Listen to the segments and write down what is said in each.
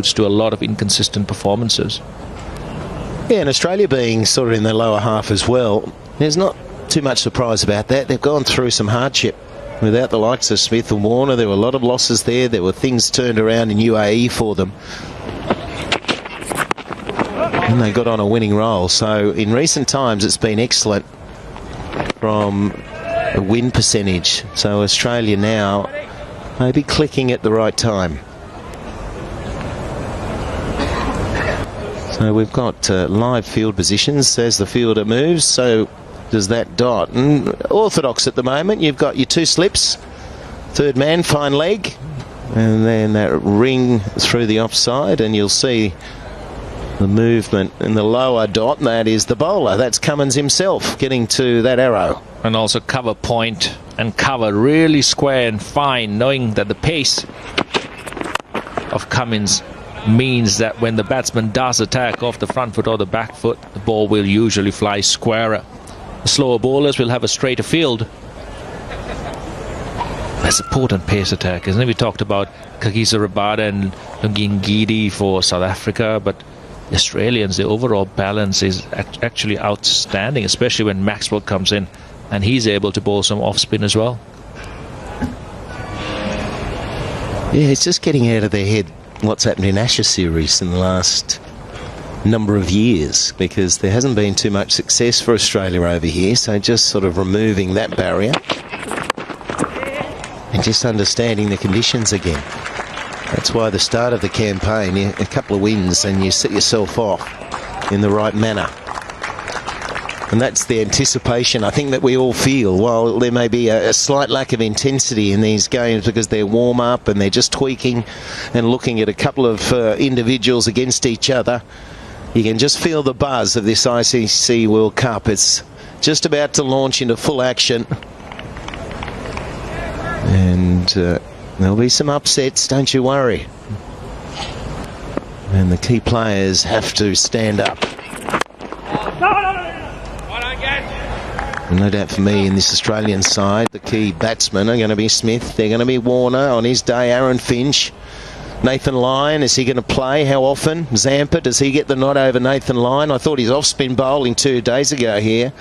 to a lot of inconsistent performances. Yeah, and Australia being sort of in the lower half as well, there's not too much surprise about that. They've gone through some hardship without the likes of Smith and Warner. There were a lot of losses there. There were things turned around in UAE for them, and they got on a winning roll. So in recent times it's been excellent from a win percentage. So Australia now maybe clicking at the right time. So we've got live field positions as the fielder moves, so does that dot. And orthodox at the moment, you've got your two slips, third man, fine leg, and then that ring through the offside, and you'll see the movement in the lower dot. That is the bowler. That's Cummins himself getting to that arrow. And also cover point and cover really square and fine, knowing that the pace of Cummins means that when the batsman does attack off the front foot or the back foot, the ball will usually fly squarer. The slower bowlers will have a straighter field. That's important pace attack, isn't it? We talked about Kagiso Rabada and Lungingidi for South Africa, but the Australians, the overall balance is actually outstanding, especially when Maxwell comes in and he's able to bowl some off spin as well. Yeah, it's just getting out of their head what's happened in Ashes series in the last number of years, because there hasn't been too much success for Australia over here. So just sort of removing that barrier and just understanding the conditions again. That's why the start of the campaign, a couple of wins and you set yourself off in the right manner. And that's the anticipation I think that we all feel. While there may be a slight lack of intensity in these games because they're warm up and they're just tweaking and looking at a couple of individuals against each other, you can just feel the buzz of this ICC World Cup. It's just about to launch into full action. And there'll be some upsets, don't you worry. And the key players have to stand up. And no doubt for me in this Australian side, the key batsmen are going to be Smith. They're going to be Warner on his day, Aaron Finch. Nathan Lyon, is he going to play? How often? Zampa, does he get the nod over Nathan Lyon? I thought his off-spin bowling 2 days ago here.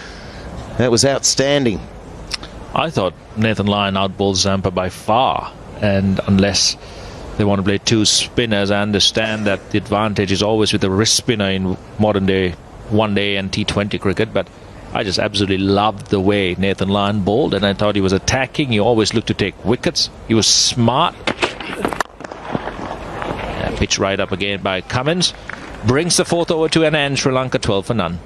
That was outstanding. I thought Nathan Lyon outbowled Zampa by far. And unless they want to play two spinners, I understand that the advantage is always with the wrist spinner in modern day one-day and T20 cricket. But I just absolutely loved the way Nathan Lyon bowled, and I thought he was attacking. He always looked to take wickets. He was smart. Pitch right up again by Cummins. Brings the fourth over to an end. Sri Lanka 12 for none.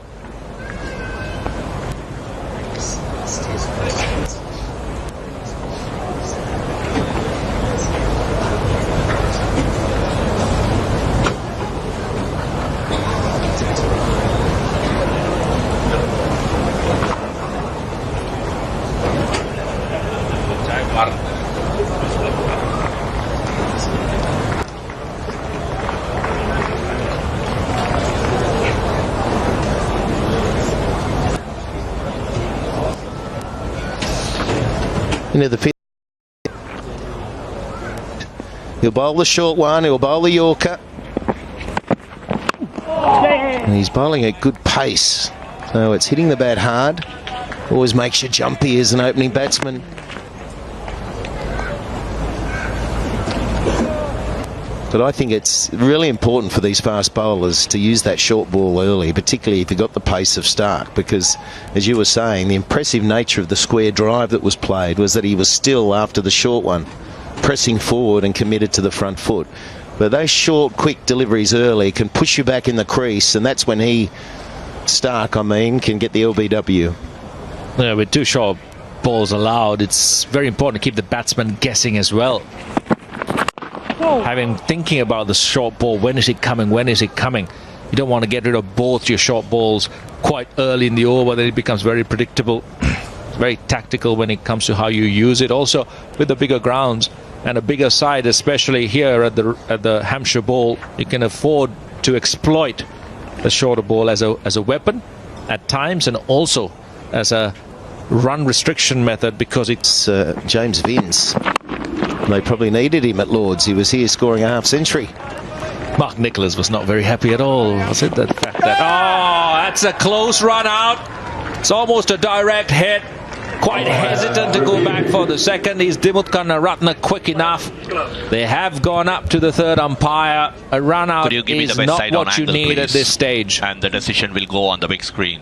Into the fifth. He'll bowl the short one, he'll bowl the Yorker. And he's bowling at good pace. So it's hitting the bat hard. Always makes you jumpy as an opening batsman. But I think it's really important for these fast bowlers to use that short ball early, particularly if you've got the pace of Stark, because, as you were saying, the impressive nature of the square drive that was played was that he was still, after the short one, pressing forward and committed to the front foot. But those short, quick deliveries early can push you back in the crease, and that's when Stark, can get the LBW. Yeah, with two short balls allowed, it's very important to keep the batsman guessing as well. Thinking about the short ball, when is it coming, when is it coming? You don't want to get rid of both your short balls quite early in the over, then it becomes very predictable. Very tactical when it comes to how you use it. Also, with the bigger grounds and a bigger side, especially here at the Hampshire Bowl, you can afford to exploit the shorter ball as a weapon at times, and also as a run restriction method, because it's James Vince. They probably needed him at Lords. He was here scoring a half century. Mark Nicholas was not very happy at all, was it? The fact that, that's a close run out. It's almost a direct hit. Quite hesitant to go back for the second. Is Dimutkana Ratna quick enough? They have gone up to the third umpire. A run out is not what you need at this stage. And the decision will go on the big screen.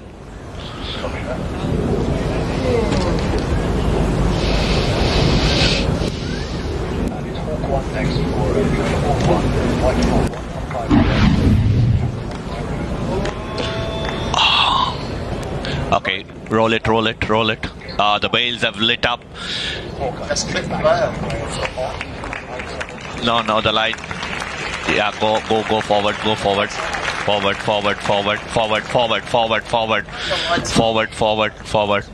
Okay, roll it. The bails have lit up. No, the light. Yeah, go forward. Forward.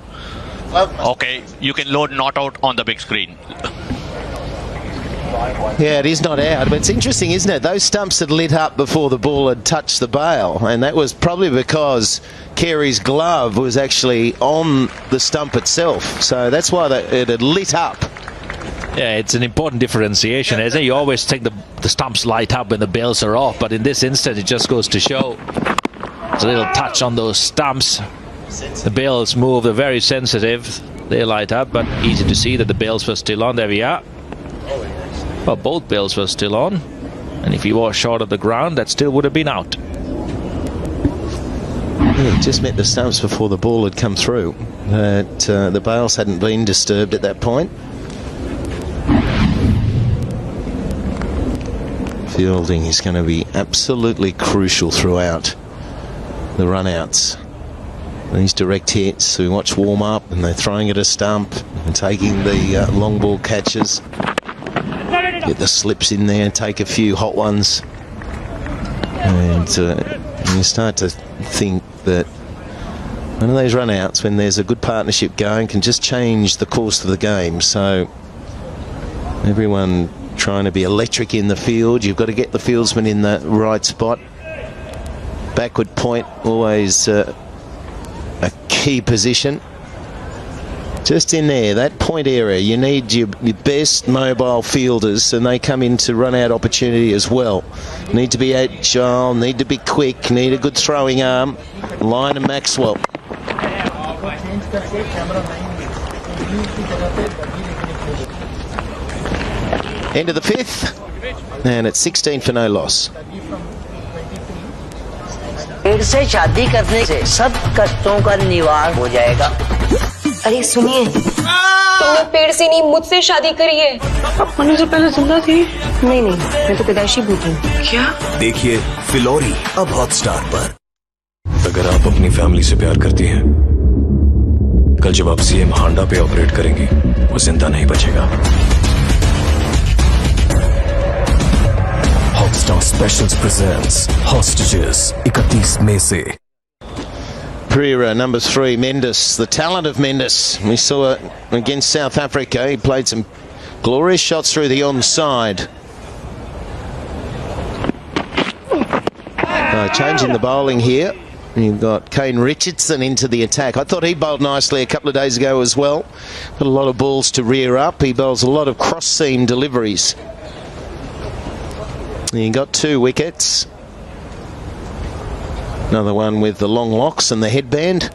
Okay, you can load not out on the big screen. Yeah, it is not out, but it's interesting, isn't it? Those stumps had lit up before the ball had touched the bail, and that was probably because Carey's glove was actually on the stump itself, so that's why it had lit up. Yeah, it's an important differentiation, isn't it? You always think the stumps light up when the bails are off, but in this instance it just goes to show there's a little touch on those stumps. The bails move, they're very sensitive, they light up, but easy to see that the bails were still on. There we are. Well, both bails were still on, and if he was short of the ground, that still would have been out. Yeah, just met the stumps before the ball had come through. The bails hadn't been disturbed at that point. Fielding is going to be absolutely crucial throughout the run-outs. These direct hits, we watch warm up, and they're throwing at a stump and taking the long ball catches. Get the slips in there, take a few hot ones, and you start to think that one of those run-outs, when there's a good partnership going, can just change the course of the game. So everyone trying to be electric in the field. You've got to get the fieldsman in the right spot. Backward point, always a key position. Just in there, that point area, you need your best mobile fielders, and they come into run-out opportunity as well. Need to be agile, need to be quick, need a good throwing arm. Lyon and Maxwell. End of the fifth, and it's 16 for no loss. से शादी करने से सब कष्टों का निवारण हो जाएगा। अरे सुनिए, तुमने पेड़ से नहीं मुझसे शादी करी है। अपने से पहले जिंदा थी? नहीं, मैं तो पैदाइशी भूत हूँ। क्या? देखिए फिलोरी अब हॉटस्टार पर। अगर आप अपनी फैमिली से प्यार करती हैं, कल जब आप सीएम हांडा पे ऑपरेट करेंगी, वो जिंदा नहीं बचेगा। Hotstar Specials presents Hostages 31 May से। Pereira, number 3, Mendes, the talent of Mendes. We saw it against South Africa. He played some glorious shots through the onside. Changing the bowling here. You've got Kane Richardson into the attack. I thought he bowled nicely a couple of days ago as well. Got a lot of balls to rear up. He bowls a lot of cross-seam deliveries. He got 2 wickets. Another one with the long locks and the headband.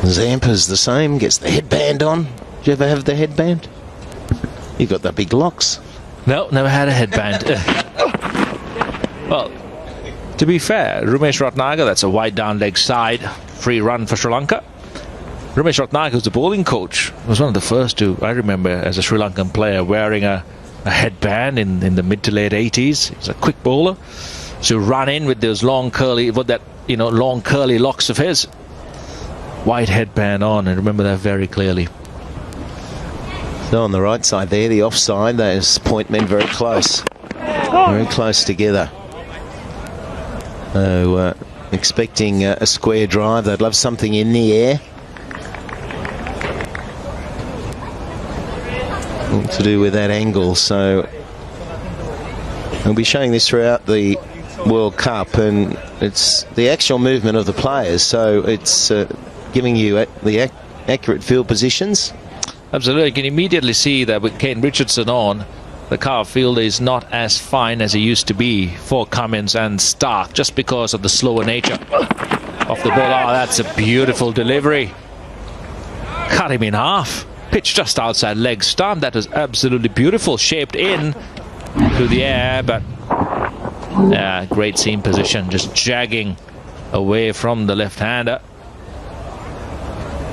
Zampa's the same, gets the headband on. Did you ever have the headband? You got the big locks. No, never had a headband. Well, to be fair, Rumesh Ratnagar, that's a wide down leg side, free run for Sri Lanka. Rumesh Ratnagar, who's the bowling coach, was one of the first to, I remember, as a Sri Lankan player, wearing a headband in the mid to late 80s. He's a quick bowler. So run in with those long curly locks of his. White headband on, and remember that very clearly. So on the right side there, the offside, those point men very close. Very close together. So expecting a square drive. They'd love something in the air. To do with that angle, so I'll be showing this throughout the World Cup, and it's the actual movement of the players, so it's giving you the accurate field positions. Absolutely, you can immediately see that with Kane Richardson on, the carve field is not as fine as it used to be for Cummins and Stark, just because of the slower nature of the ball. Oh, that's a beautiful delivery. Cut him in half. Pitch just outside leg stump. That was absolutely beautiful. Shaped in through the air, but great seam position. Just jagging away from the left-hander.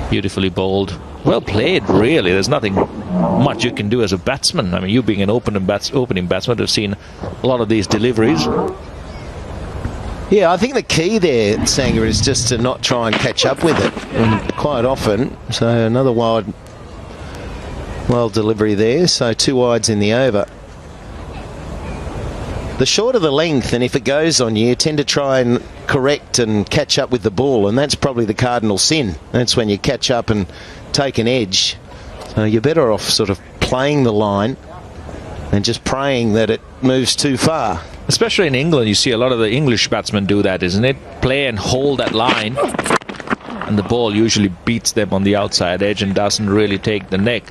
Beautifully bowled. Well played, really. There's nothing much you can do as a batsman. I mean, you being an opening batsman, have seen a lot of these deliveries. Yeah, I think the key there, Sangha, is just to not try and catch up with it. And quite often, so another wild delivery there. So 2 wides in the over. The shorter the length, and if it goes on you, you tend to try and correct and catch up with the ball, and that's probably the cardinal sin. That's when you catch up and take an edge. So you're better off sort of playing the line and just praying that it moves too far. Especially in England, you see a lot of the English batsmen do that, isn't it? Play and hold that line, and the ball usually beats them on the outside edge and doesn't really take the neck.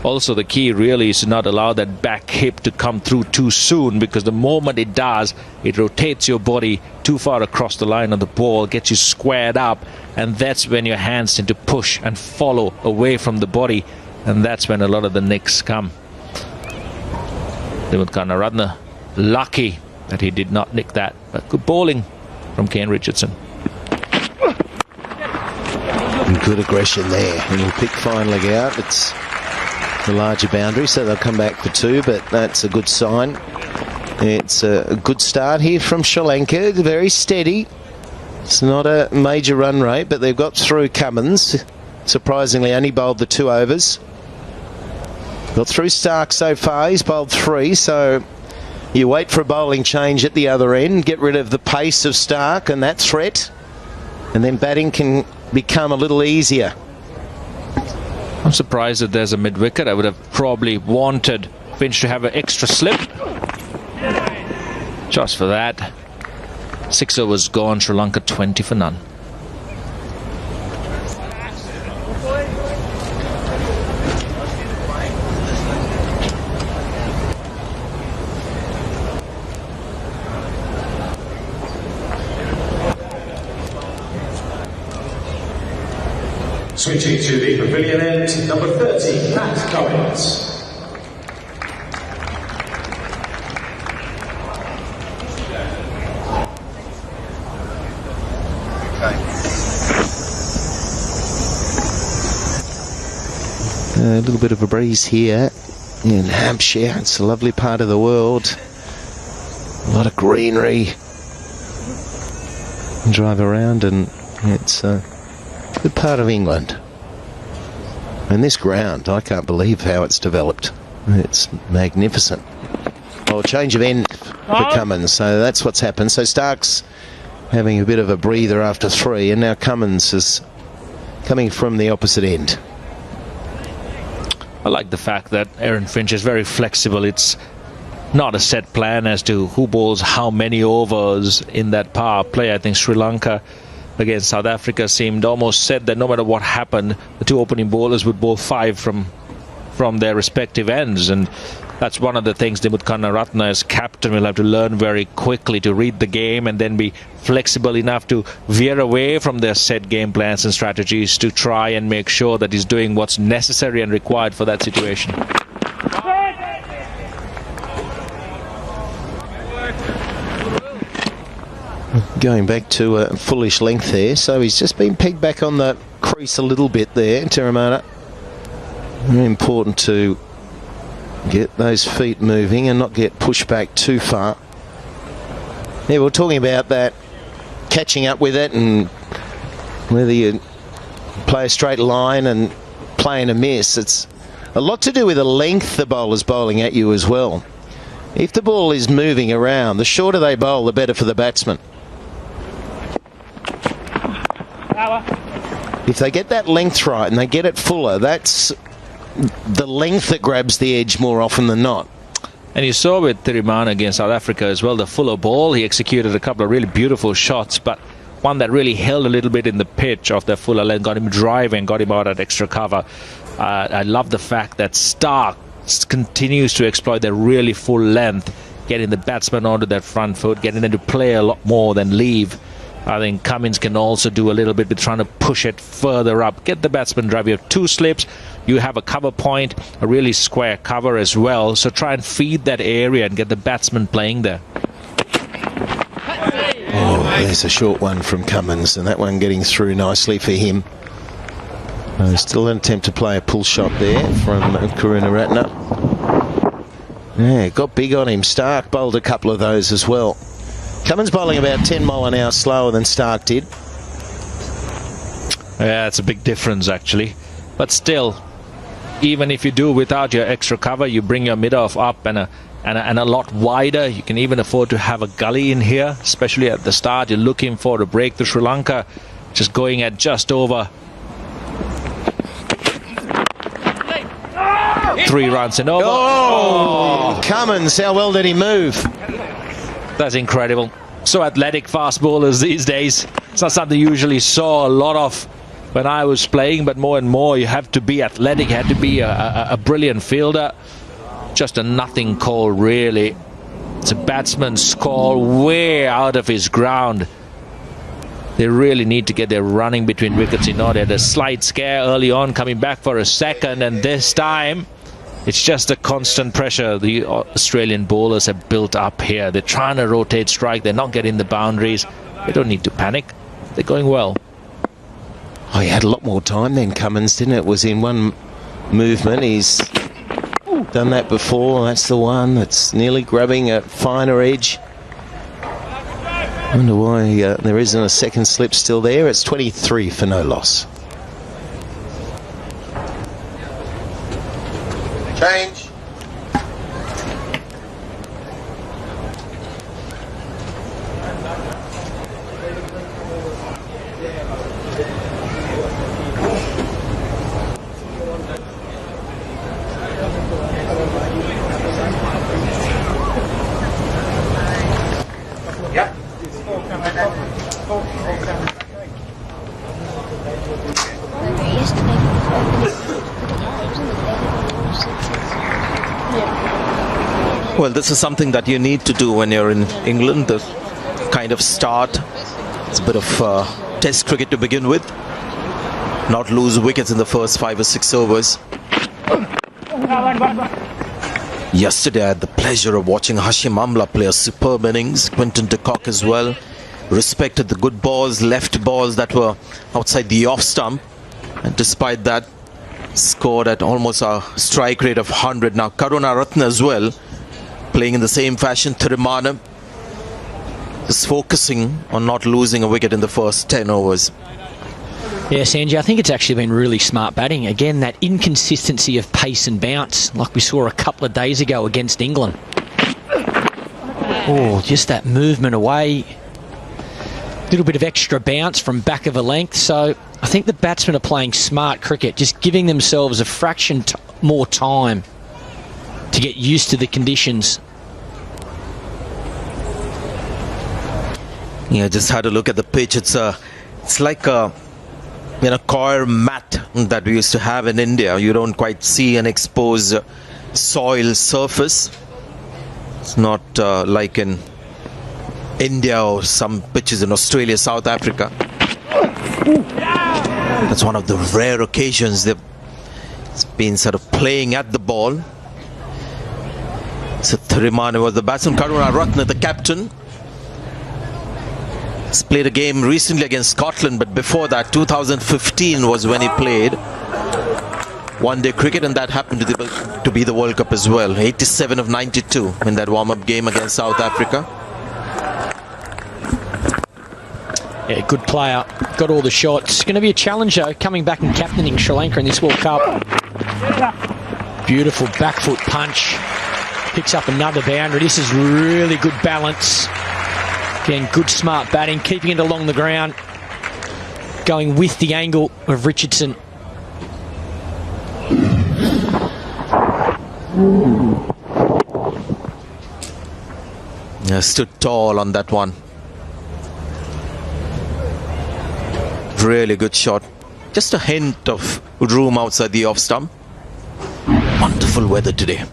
Also, the key really is to not allow that back hip to come through too soon, because the moment it does, it rotates your body too far across the line of the ball, gets you squared up, and that's when your hands tend to push and follow away from the body, and that's when a lot of the nicks come. Dimuth Karunaratne lucky that he did not nick that, but good bowling from Kane Richardson. And good aggression there, and he'll pick fine leg out. It's the larger boundary, so they'll come back for 2, but that's a good sign. It's a good start here from Sri Lanka, very steady. It's not a major run rate, but they've got through Cummins. Surprisingly, only bowled the 2 overs. Got through Stark so far, he's bowled 3, so you wait for a bowling change at the other end, get rid of the pace of Stark and that threat, and then batting can become a little easier. I'm surprised that there's a mid-wicket. I would have probably wanted Finch to have an extra slip. Just for that. 6 overs gone, Sri Lanka 20 for none. Switching to the pavilion end, number 30, Pat Cummins. A little bit of a breeze here in Hampshire. It's a lovely part of the world. A lot of greenery. Drive around and it's a good part of England. And this ground, I can't believe how it's developed. It's magnificent. Oh, change of end for Cummins, so that's what's happened. So Stark's having a bit of a breather after 3, and now Cummins is coming from the opposite end. I like the fact that Aaron Finch is very flexible. It's not a set plan as to who bowls how many overs in that power play. I think Sri Lanka against South Africa seemed almost set that no matter what happened, the 2 opening bowlers would bowl 5 from their respective ends, and that's one of the things Dimuth Karunaratne as captain will have to learn very quickly, to read the game and then be flexible enough to veer away from their set game plans and strategies to try and make sure that he's doing what's necessary and required for that situation. Going back to a foolish length there, so he's just been pegged back on the crease a little bit there, Terramana. Very important to get those feet moving and not get pushed back too far. Yeah, we're talking about that, catching up with it, and whether you play a straight line and play in a miss. It's a lot to do with the length the bowler's bowling at you as well. If the ball is moving around, the shorter they bowl, the better for the batsman. If they get that length right and they get it fuller, that's the length that grabs the edge more often than not. And you saw with Thiruman against South Africa as well, the fuller ball. He executed a couple of really beautiful shots, but one that really held a little bit in the pitch of the fuller length, got him driving, got him out at extra cover. I love the fact that Stark continues to exploit their really full length, getting the batsman onto that front foot, getting them to play a lot more than leave. I think Cummins can also do a little bit with trying to push it further up, get the batsman drive. You have two slips, you have a cover point, a really square cover as well, so try and feed that area and get the batsman playing there. Oh, there's a short one from Cummins, and that one getting through nicely for him. Still an attempt to play a pull shot there from Karunaratne. Yeah, got big on him. Stark bowled a couple of those as well. Cummins bowling about 10 mile an hour slower than Stark did. Yeah, it's a big difference actually. But still, even if you do without your extra cover, you bring your mid-off up and a lot wider. You can even afford to have a gully in here, especially at the start. You're looking for to break the Sri Lanka, just going at just over 3 runs and over. Oh, Cummins, how well did he move? That's incredible. So athletic fast bowlers these days. It's not something you usually saw a lot of when I was playing, but more and more you have to be athletic, you have to be a brilliant fielder. Just a nothing call, really. It's a batsman's call way out of his ground. They really need to get their running between wickets in order. They had a slight scare early on, coming back for a second, and this time it's just a constant pressure the Australian bowlers have built up here. They're trying to rotate strike. They're not getting the boundaries. They don't need to panic. They're going well. Oh, he had a lot more time than Cummins, didn't it? It was in one movement. He's done that before. That's the one that's nearly grabbing a finer edge. I wonder why there isn't a second slip still there. It's 23 for no loss. Change. Yep. Well, this is something that you need to do when you're in England. The kind of start. It's a bit of test cricket to begin with. Not lose wickets in the first 5 or 6 overs. Yesterday I had the pleasure of watching Hashim Amla play a superb innings. Quinton de Kock as well. Respected the good balls, left balls that were outside the off stump. And despite that, scored at almost a strike rate of 100. Now Karunaratne as well, playing in the same fashion. Thirumanam is focusing on not losing a wicket in the first 10 overs. Yes, Angie, I think it's actually been really smart batting. Again, that inconsistency of pace and bounce, like we saw a couple of days ago against England. Oh, just that movement away. Little bit of extra bounce from back of a length. So I think the batsmen are playing smart cricket, just giving themselves a fraction more time to get used to the conditions. Yeah, just had a look at the pitch. It's like a coir mat that we used to have in India. You don't quite see an exposed soil surface. It's not like in India or some pitches in Australia, South Africa. That's one of the rare occasions they've been sort of playing at the ball. So Thirumanam was the batsman. Karunaratne, the captain. He's played a game recently against Scotland, but before that, 2015 was when he played one-day cricket, and that happened to be the World Cup as well. 87 of 92 in that warm-up game against South Africa. Yeah, good player. Got all the shots. Going to be a challenge, though, coming back and captaining Sri Lanka in this World Cup. Beautiful back foot punch. Picks up another boundary. This is really good balance. Again, good smart batting, keeping it along the ground. Going with the angle of Richardson. Yeah, stood tall on that one. Really good shot. Just a hint of room outside the off stump. Wonderful beautiful weather today.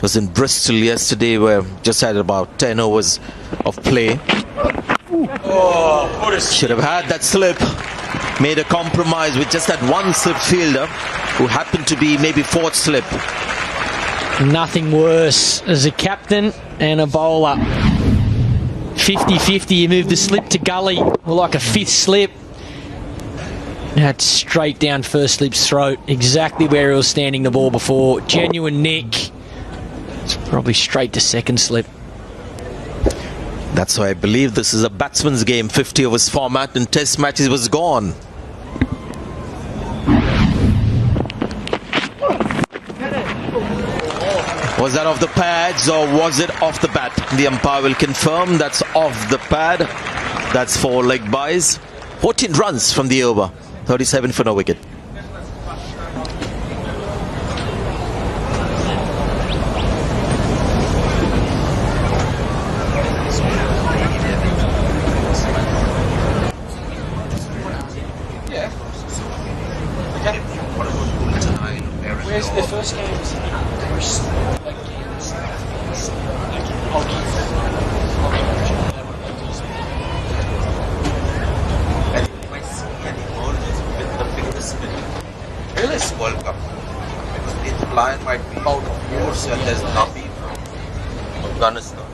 Was in Bristol yesterday, where just had about 10 overs of play. Should have had that slip. Made a compromise with just that one slip fielder who happened to be maybe fourth slip. Nothing worse as a captain and a bowler. 50-50, you move the slip to gully, or like a fifth slip. That's straight down first slip's throat, exactly where he was standing the ball before. Genuine nick. It's probably straight to second slip. That's why I believe this is a batsman's game. 50 overs format and test matches was gone. Was that off the pads or was it off the bat? The umpire will confirm that's off the pad. That's 4 leg byes. 14 runs from the over. 37 for no wicket. Where's the first game? This World Cup, because the lion might be out of yours and there's Nabi from Afghanistan.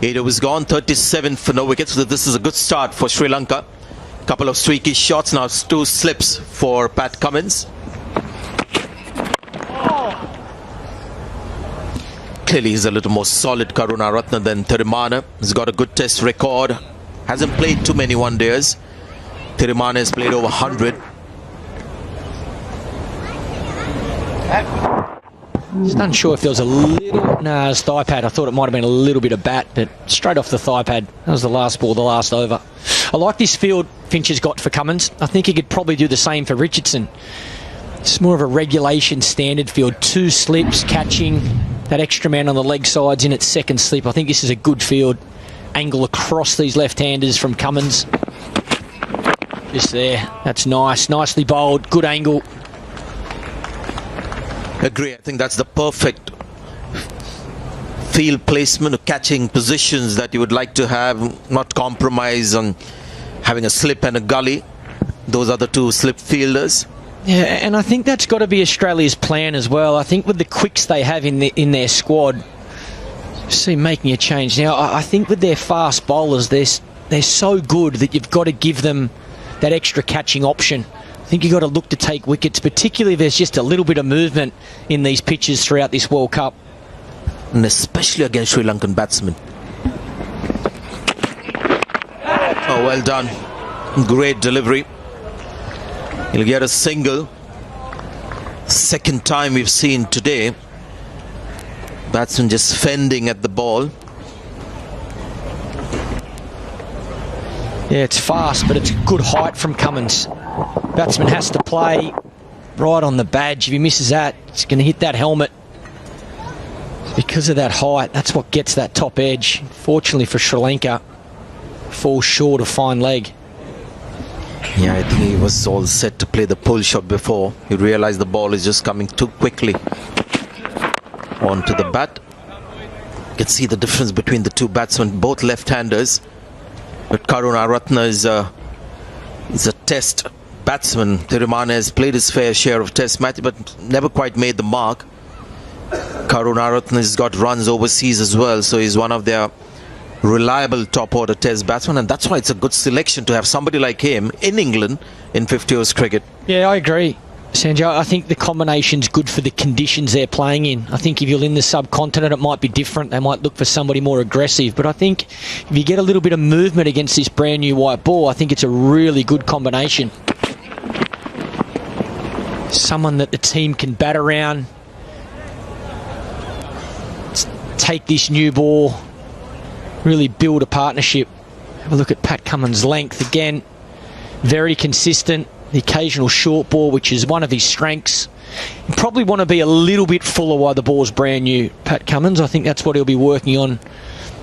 8 overs gone, 37 for no wickets. So this is a good start for Sri Lanka. Couple of streaky shots, now 2 slips for Pat Cummins. Clearly he's a little more solid, Karunaratne, than Thirimana. He's got a good test record. Hasn't played too many one-days. Thirimana has played over 100. Just unsure if there was a little... Nah, it's thigh pad. I thought it might have been a little bit of bat, but straight off the thigh pad. That was the last ball, the last over. I like this field Finch has got for Cummins. I think he could probably do the same for Richardson. It's more of a regulation standard field. 2 slips, catching, that extra man on the leg sides in its second slip. I think this is a good field. Angle across these left-handers from Cummins. Just there. That's nice. Nicely bowled. Good angle. Agree. I think that's the perfect field placement of catching positions that you would like to have, not compromise on having a slip and a gully. Those are the 2 slip fielders. Yeah, and I think that's got to be Australia's plan as well. I think with the quicks they have in their squad, see making a change. Now, I think with their fast bowlers, they're so good that you've got to give them that extra catching option. I think you've got to look to take wickets, particularly if there's just a little bit of movement in these pitches throughout this World Cup. And especially against Sri Lankan batsmen. Oh, well done. Great delivery. He'll get a single. Second time we've seen today. Batsman just fending at the ball. Yeah, it's fast, but it's good height from Cummins. Batsman has to play right on the badge. If he misses that, it's going to hit that helmet. Because of that height, that's what gets that top edge. Fortunately for Sri Lanka, falls short of fine leg. Yeah, I think he was all set to play the pull shot before. He realized the ball is just coming too quickly onto the bat. You can see the difference between the 2 batsmen, both left-handers. But Karunaratne is a test batsman. Thirimana has played his fair share of test matches, but never quite made the mark. Karunaratne has got runs overseas as well, so he's one of their reliable top-order test batsmen, and that's why it's a good selection to have somebody like him in England in 50 overs cricket. Yeah, I agree, Sanjay. I think the combination's good for the conditions they're playing in. I think if you're in the subcontinent, it might be different. They might look for somebody more aggressive, but I think if you get a little bit of movement against this brand new white ball, I think it's a really good combination. Someone that the team can bat around, take this new ball, really build a partnership. Have a look at Pat Cummins' length again. Very consistent. The occasional short ball, which is one of his strengths. You probably want to be a little bit fuller while the ball's brand new, Pat Cummins. I think that's what he'll be working on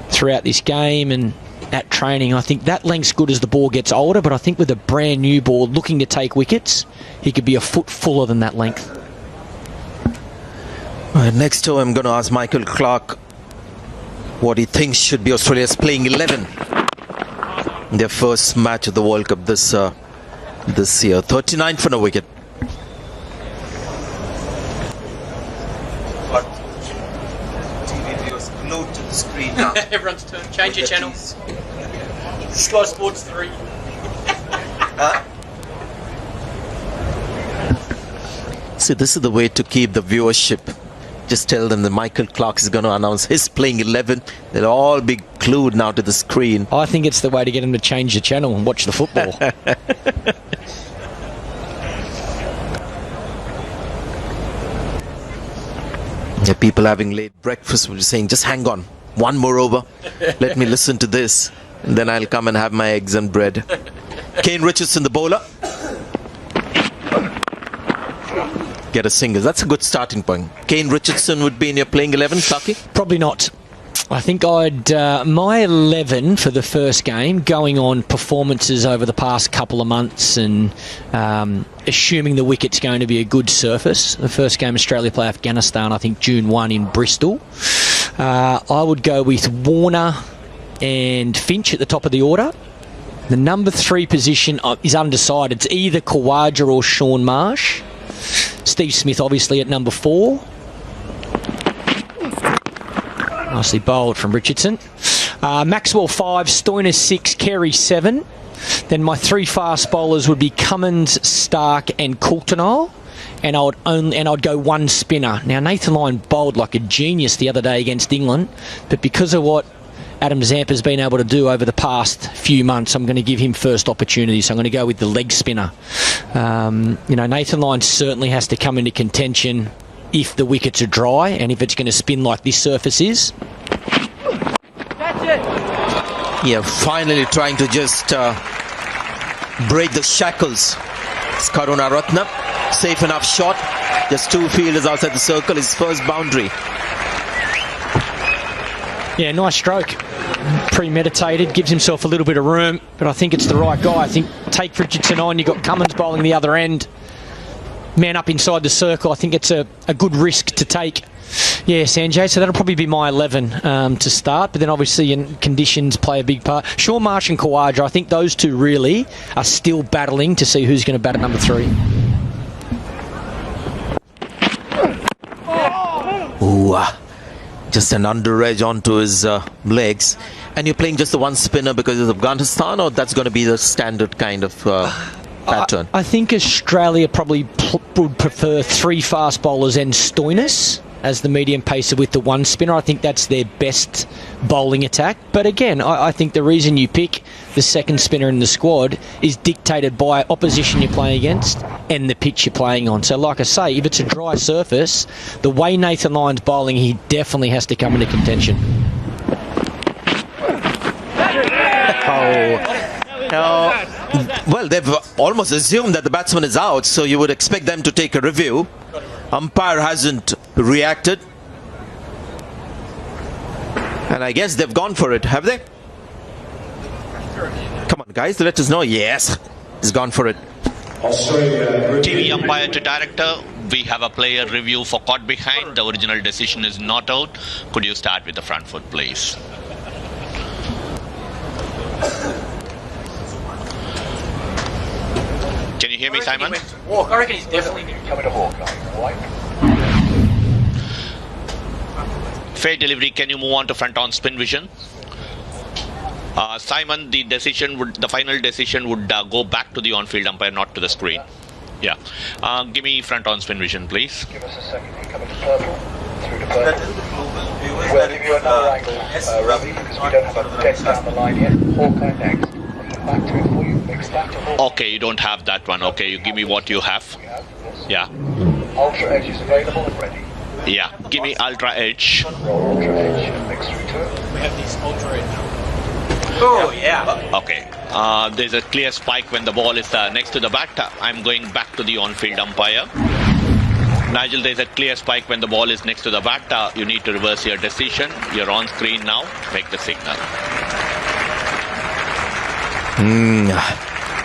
throughout this game and at training. I think that length's good as the ball gets older, but I think with a brand new ball looking to take wickets, he could be a foot fuller than that length. Next over, I'm going to ask Michael Clark what he thinks should be Australia's playing 11 in their first match of the World Cup this year. 39 for no wicket. But TV viewers glued to the screen now. Everyone's turn. Change your channel. Sky Sports 3. See, this is the way to keep the viewership. Just tell them that Michael Clark is going to announce his playing 11. They'll all be glued now to the screen. I think it's the way to get them to change the channel and watch the football. Yeah, people having late breakfast were saying, just hang on, one more over. Let me listen to this. And then I'll come and have my eggs and bread. Kane Richardson, the bowler. Get a single. That's a good starting point. Kane Richardson would be in your playing 11, Taki? Probably not. I think I'd my 11 for the first game, going on performances over the past couple of months and assuming the wicket's going to be a good surface. The first game Australia play Afghanistan, I think June 1 in Bristol. I would go with Warner and Finch at the top of the order. The number 3 position is undecided. It's either Khawaja or Shaun Marsh. Steve Smith obviously at number 4. Nicely bowled from Richardson. Maxwell 5, Stoinis 6, Carey 7. Then my 3 fast bowlers would be Cummins, Stark and Coulter-Nile. And I'd go 1 spinner. Now Nathan Lyon bowled like a genius the other day against England, but because of what Adam Zampa's been able to do over the past few months, I'm going to give him first opportunity. So I'm going to go with the leg spinner. Nathan Lyon certainly has to come into contention if the wickets are dry and if it's going to spin like this surface is. Yeah, finally trying to just break the shackles. It's Karunaratne. Safe enough shot. Just 2 fielders outside the circle. His first boundary. Yeah, nice stroke. Premeditated, gives himself a little bit of room, but I think it's the right guy. I think take Richardson on, you've got Cummins bowling the other end. Man up inside the circle, I think it's a good risk to take. Yeah, Sanjay, so that'll probably be my 11 to start, but then obviously conditions play a big part. Shaun Marsh and Khawaja, I think those two really are still battling to see who's going to bat at number 3. Ooh, just an under edge onto his legs. And you're playing just the 1 spinner because it's Afghanistan, or that's going to be the standard kind of pattern? I think Australia probably would prefer 3 fast bowlers and Stoinis as the medium pacer with the 1 spinner. I think that's their best bowling attack. But again, I think the reason you pick the second spinner in the squad is dictated by opposition you're playing against and the pitch you're playing on. So like I say, if it's a dry surface, the way Nathan Lyon's bowling, he definitely has to come into contention. Well, they've almost assumed that the batsman is out, so you would expect them to take a review. Umpire hasn't reacted. And I guess they've gone for it, have they? Come on, guys, let us know. Yes, he's gone for it. TV umpire to director, we have a player review for caught behind. The original decision is not out. Could you start with the front foot, please? Can you hear me, Simon? I reckon he's definitely coming to Hawkeye. Fair delivery. Can you move on to front on spin vision? Simon, the final decision would go back to the on-field umpire, not to the screen. Yeah. Give me front on spin vision, please. Give us a second. You're coming to purple. Through to purple. We'll give you another angle, Ravi, because we don't have a dead down the line yet. Hawkeye next. Back to it for you. Mix that to Hawkeye. Okay, you don't have that one. Okay, you give me what you have. Yeah. Ultra Edge is available and ready. Yeah. Give me Ultra Edge. Roll Ultra Edge and mix through to it. We have these Ultra Edge. Oh, yeah. Okay. There's a clear spike when the ball is next to the bat. I'm going back to the on-field umpire. Nigel, there's a clear spike when the ball is next to the bat. You need to reverse your decision. You're on screen now. Make the signal.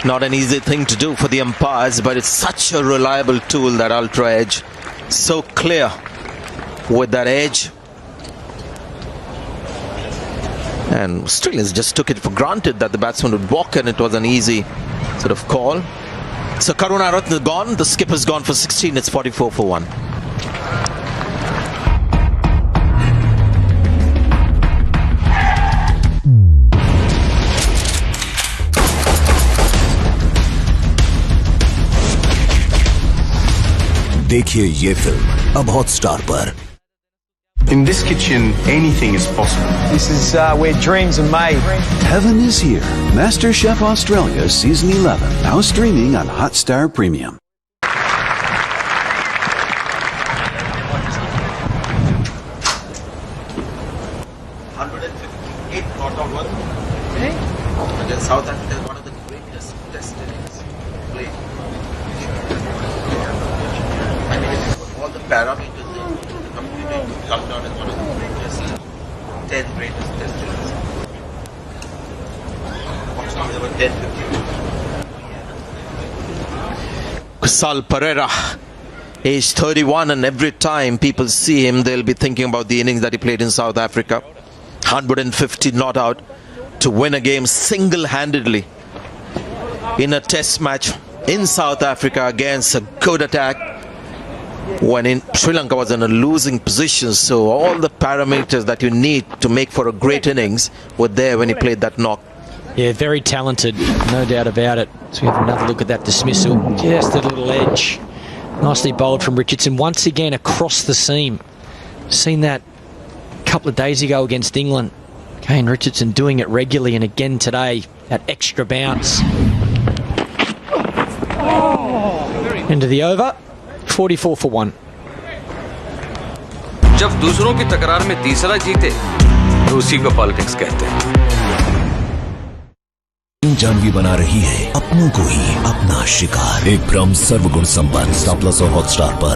Not an easy thing to do for the umpires, but it's such a reliable tool, that Ultra Edge. So clear with that edge. And Australians just took it for granted that the batsman would walk, and it was an easy sort of call. So Karunaratne gone, the skipper's gone for 16, it's 44 for 1. देखिए ये film अब Hotstar पर। In this kitchen, anything is possible. This is where dreams are made. Heaven is here. Master Chef Australia Season 11. Now streaming on Hotstar Premium. Against South Africa, one of the greatest test innings played. I mean, all the parameters the company come down as one of the greatest, 10 greatest test innings. Fortunately, there were 10-15. Kusal Pereira, age 31, and every time people see him, they'll be thinking about the innings that he played in South Africa. 150 not out to win a game single-handedly in a test match in South Africa against a good attack when Sri Lanka was in a losing position. So all the parameters that you need to make for a great innings were there when he played that knock. Yeah, very talented, no doubt about it. So we have another look at that dismissal. Just a little edge. Nicely bowled from Richardson. Once again across the seam. Seen that a couple of days ago against England. Kane Richardson doing it regularly, and again today, that extra bounce. End of the over, 44 for 1. जब दूसरों की तकरार में तीसरा जीते तो उसी को पॉलिटिक्स कहते हैं। जानवी बना रही है अपनों को ही अपना शिकार। एक भ्रम सर्वगुण संपन्न स्टार प्लस और हॉटस्टार पर।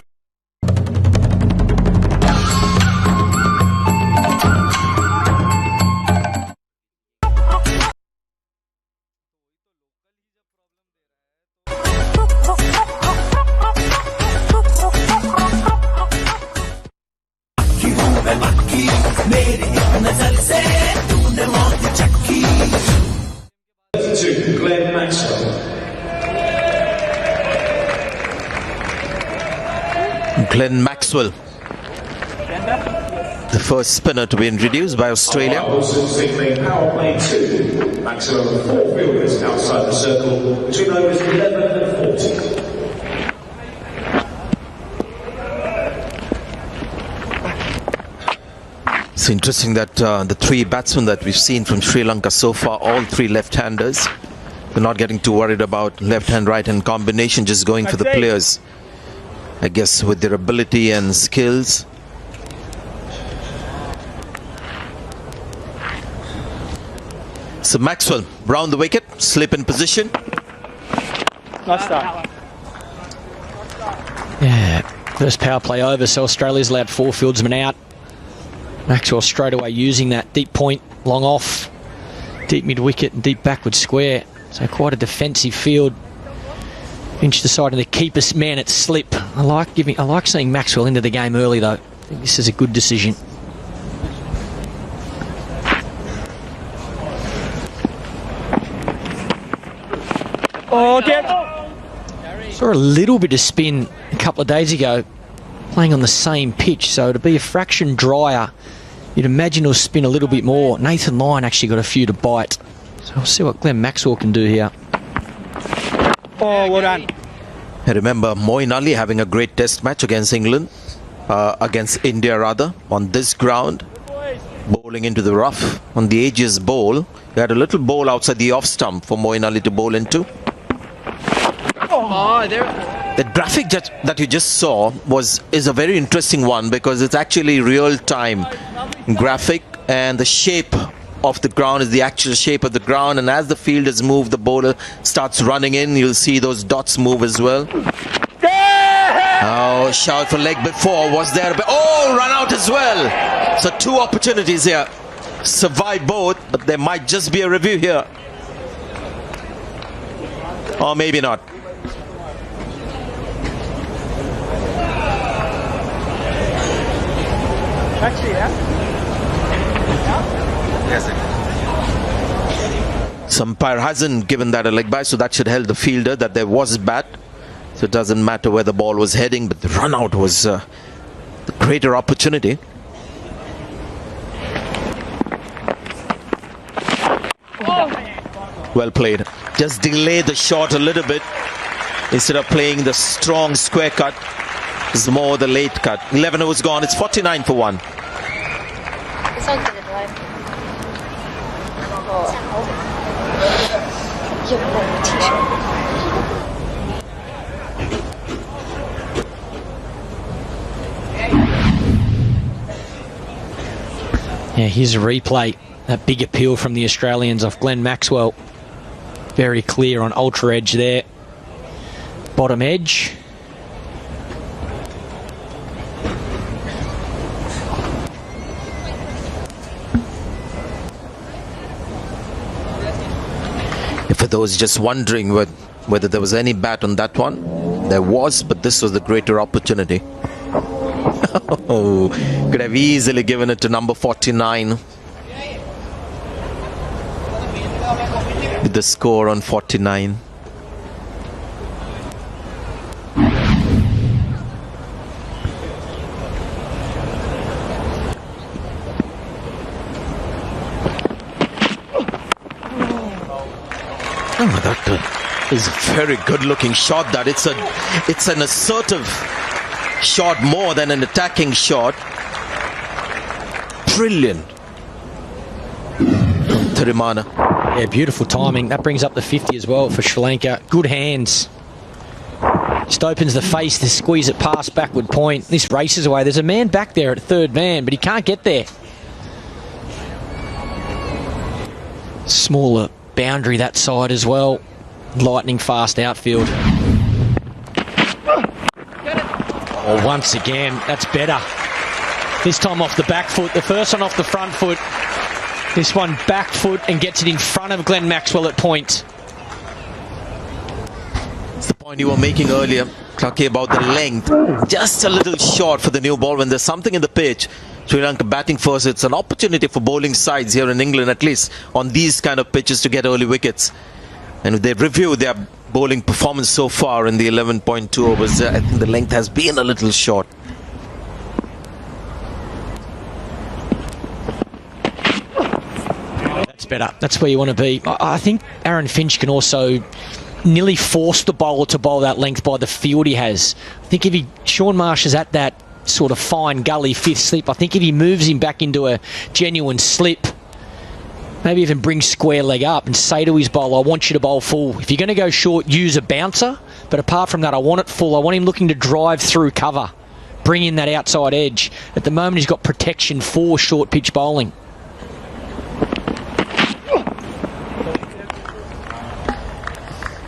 Glenn Maxwell. Glenn Maxwell, the first spinner to be introduced by Australia. Wilson signaling power play 2. Maxwell and 4 fielders outside the circle between overs 11 and 40. It's interesting that the 3 batsmen that we've seen from Sri Lanka so far, all 3 left-handers. They're not getting too worried about left-hand, right-hand combination, just going for the players, I guess, with their ability and skills. So Maxwell, round the wicket, slip in position. Nice start. Yeah, first power play over, so Australia's allowed 4 fieldsmen out. Maxwell straight away using that deep point, long off, deep mid-wicket and deep backward square. So quite a defensive field. Finch deciding to keep a man at slip. I like seeing Maxwell into the game early though. I think this is a good decision. Saw a little bit of spin a couple of days ago, playing on the same pitch, so to be a fraction drier, you'd imagine it'll spin a little bit more. Nathan Lyon actually got a few to bite. So we'll see what Glenn Maxwell can do here. Oh, well done. I remember Moeen Ali having a great test match against England, against India rather, on this ground. Bowling into the rough on the Aegis bowl. He had a little bowl outside the off stump for Moeen Ali to bowl into. Oh, there. The graphic that you just saw is a very interesting one because it's actually real-time graphic, and the shape of the ground is the actual shape of the ground, and as the fielders move, the bowler starts running in. You'll see those dots move as well. Oh, shout for leg before. Was there? Oh, run out as well. So 2 opportunities here. Survived both, but there might just be a review here. Or maybe not. Yes, Some umpire hasn't given that a leg by, so that should help the fielder that there was bat. So it doesn't matter where the ball was heading, but the run out was the greater opportunity. Well played. Just delay the shot a little bit instead of playing the strong square cut. It's more the late cut. 11 overs gone. It's 49 for 1. Yeah, here's a replay. That big appeal from the Australians off Glenn Maxwell. Very clear on ultra edge there. Bottom edge. For those just wondering whether there was any bat on that one, there was, but this was the greater opportunity. Could have easily given it to number 49 with the score on 49. That is a very good looking shot. That it's an assertive shot more than an attacking shot. Brilliant. Thirimana. Yeah, beautiful timing. That brings up the 50 as well for Sri Lanka. Good hands. Just opens the face to squeeze it past backward point. This races away. There's a man back there at third man, but he can't get there. Smaller boundary that side as well. Lightning fast outfield. Oh, once again, that's better. This time off the back foot. The first one off the front foot. This one back foot and gets it in front of Glenn Maxwell at point. It's the point you were making earlier, Clarky, about the length. Just a little short for the new ball. When there's something in the pitch, Sri Lanka batting first, it's an opportunity for bowling sides here in England, at least on these kind of pitches, to get early wickets. And if they review their bowling performance so far in the 11.2 overs, I think the length has been a little short. That's better. That's where you want to be. I think Aaron Finch can also nearly force the bowler to bowl that length by the field he has. I think if Sean Marsh is at that sort of fine gully fifth slip, I think if he moves him back into a genuine slip, maybe even bring square leg up and say to his bowler, I want you to bowl full. If you're going to go short, use a bouncer. But apart from that, I want it full. I want him looking to drive through cover. Bring in that outside edge. At the moment, he's got protection for short pitch bowling.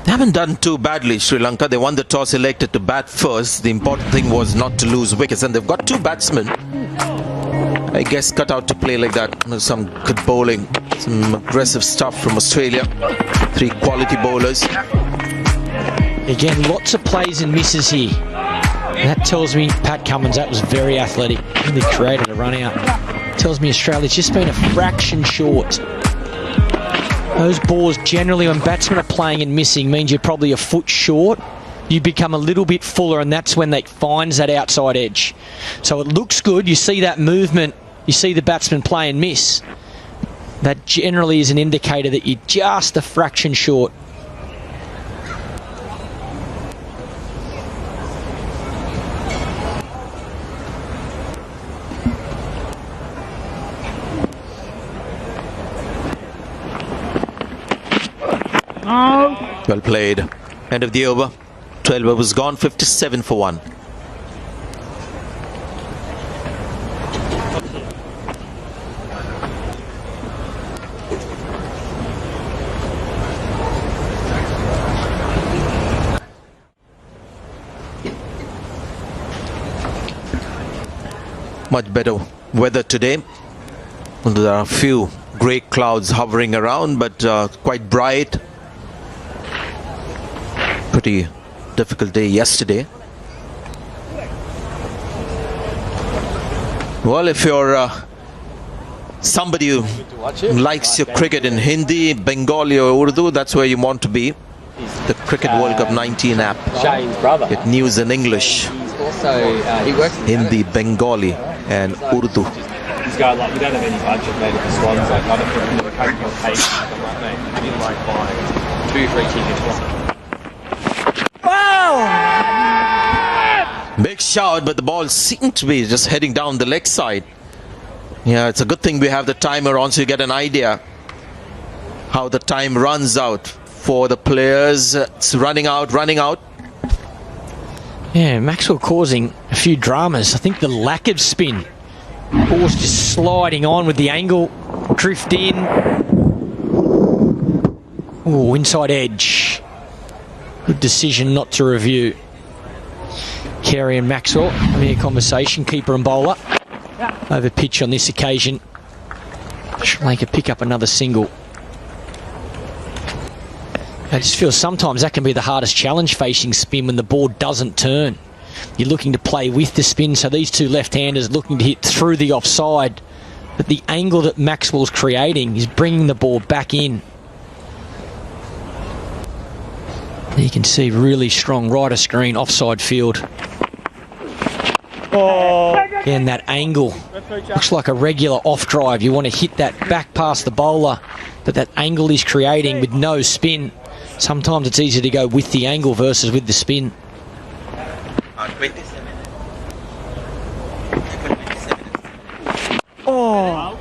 They haven't done too badly, Sri Lanka. They won the toss, elected to bat first. The important thing was not to lose wickets. And they've got two batsmen, I guess, cut out to play like that. Some good bowling, some aggressive stuff from Australia. Three quality bowlers. Again, lots of plays and misses here. And that tells me, Pat Cummins, that was very athletic. Really created a run out. Tells me Australia's just been a fraction short. Those balls generally, when batsmen are playing and missing, means you're probably a foot short. You become a little bit fuller, and that's when they finds that outside edge. So it looks good. You see that movement. You see the batsman play and miss. That generally is an indicator that you're just a fraction short. Well played. End of the over. 12 overs gone, 57 for 1. Much better weather today. There are a few grey clouds hovering around, but quite bright. Pretty difficult day yesterday. Well, if you're somebody who likes your cricket in Hindi, Bengali or Urdu, that's where you want to be. The Cricket World Cup 19 app. Shane's brother. Get news in English, He works Hindi, Bengali and Urdu. He's going like, you don't have any budget, mate, if the Swans, like, I don't think you're taking on page, something like that. You need like buy 2-3 tickets. Big shout, but the ball seemed to be just heading down the leg side. Yeah, it's a good thing we have the timer on so you get an idea how the time runs out for the players. It's running out. Yeah, Maxwell causing a few dramas. I think the lack of spin. Ball's just sliding on with the angle. Drift in. Ooh, inside edge. Good decision not to review. Carey and Maxwell having a conversation, keeper and bowler. Over pitch on this occasion. Sri Lanka pick up another single. I just feel sometimes that can be the hardest challenge facing spin when the ball doesn't turn. You're looking to play with the spin, so these two left-handers looking to hit through the offside. But the angle that Maxwell's creating is bringing the ball back in. You can see really strong right of screen offside field. Again, that angle looks like a regular off drive. You want to hit that back past the bowler, but that angle is creating with no spin. Sometimes it's easier to go with the angle versus with the spin. 27. Oh.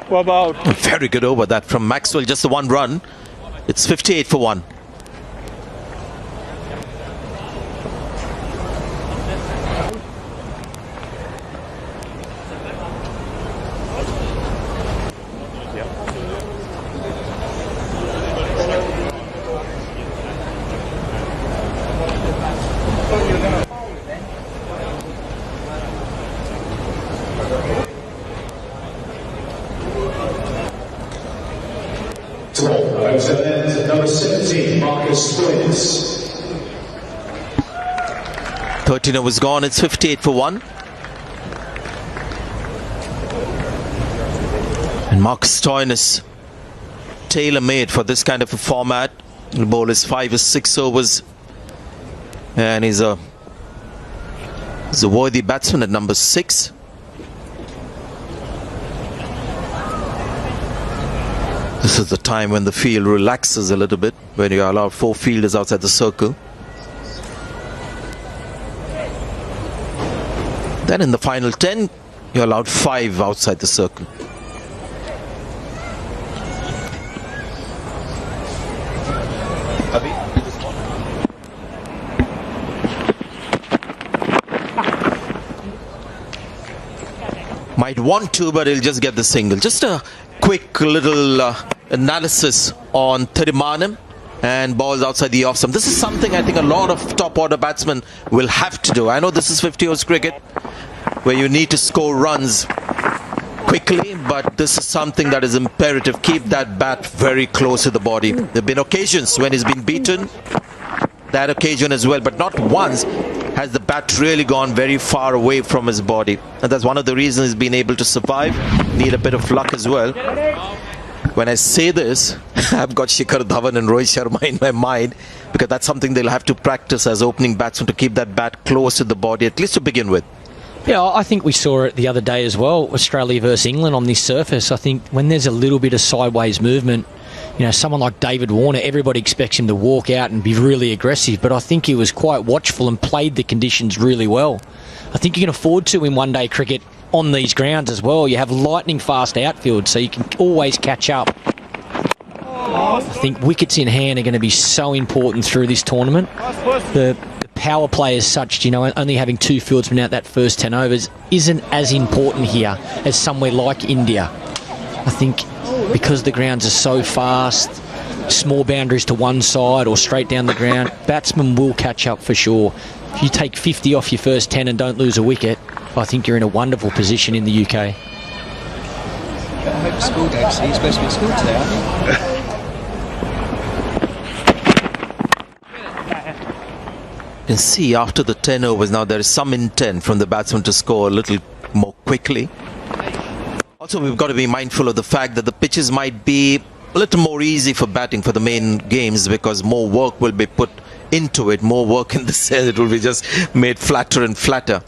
What about? Very good over that from Maxwell, just the one run. It's 58 for 1. Number 17, Marcus Stoinis. 13 overs gone. It's 58 for 1. And Marcus Stoinis, tailor-made for this kind of a format. The ball is 5 or 6 overs, and he's a worthy batsman at number 6. This is the time when the field relaxes a little bit, when you allow 4 fielders outside the circle. Then in the final 10, you're allowed 5 outside the circle. Might want to, but he'll just get the single. Just a quick little analysis on Thirimanam and balls outside the off stump. This is something I think a lot of top order batsmen will have to do. I know this is 50 overs cricket where you need to score runs quickly, but this is something that is imperative. Keep that bat very close to the body. There have been occasions when he's been beaten, that occasion as well, but not once has the bat really gone very far away from his body. And that's one of the reasons he's been able to survive. Need a bit of luck as well. When I say this, I've got Shikhar Dhawan and Rohit Sharma in my mind, because that's something they'll have to practice as opening batsmen, to keep that bat close to the body, at least to begin with. Yeah, I think we saw it the other day as well, Australia versus England on this surface. I think when there's a little bit of sideways movement, you know, someone like David Warner, everybody expects him to walk out and be really aggressive, but I think he was quite watchful and played the conditions really well. I think you can afford to in one-day cricket on these grounds as well. You have lightning fast outfield, so you can always catch up. I think wickets in hand are going to be so important through this tournament. The power play as such, you know, only having 2 fieldsmen out that first 10 overs isn't as important here as somewhere like India. I think because the grounds are so fast, small boundaries to one side or straight down the ground, batsmen will catch up for sure. If you take 50 off your first 10 and don't lose a wicket, I think you're in a wonderful position in the UK. I hope school day, so you're supposed to be at school today, aren't you? You can see after the 10 overs now there is some intent from the batsman to score a little more quickly. Also, we've got to be mindful of the fact that the pitches might be a little more easy for batting for the main games because more work will be put into it. More work in the sense it will be just made flatter and flatter.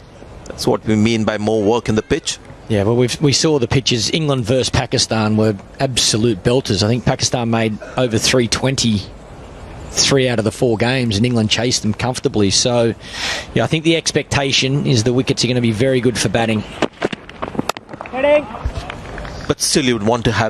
That's what we mean by more work in the pitch. Yeah, well, we saw the pitches. England versus Pakistan were absolute belters. I think Pakistan made over 320 3 out of the 4 games, and England chased them comfortably. So, yeah, I think the expectation is the wickets are going to be very good for batting. But still, you would want to have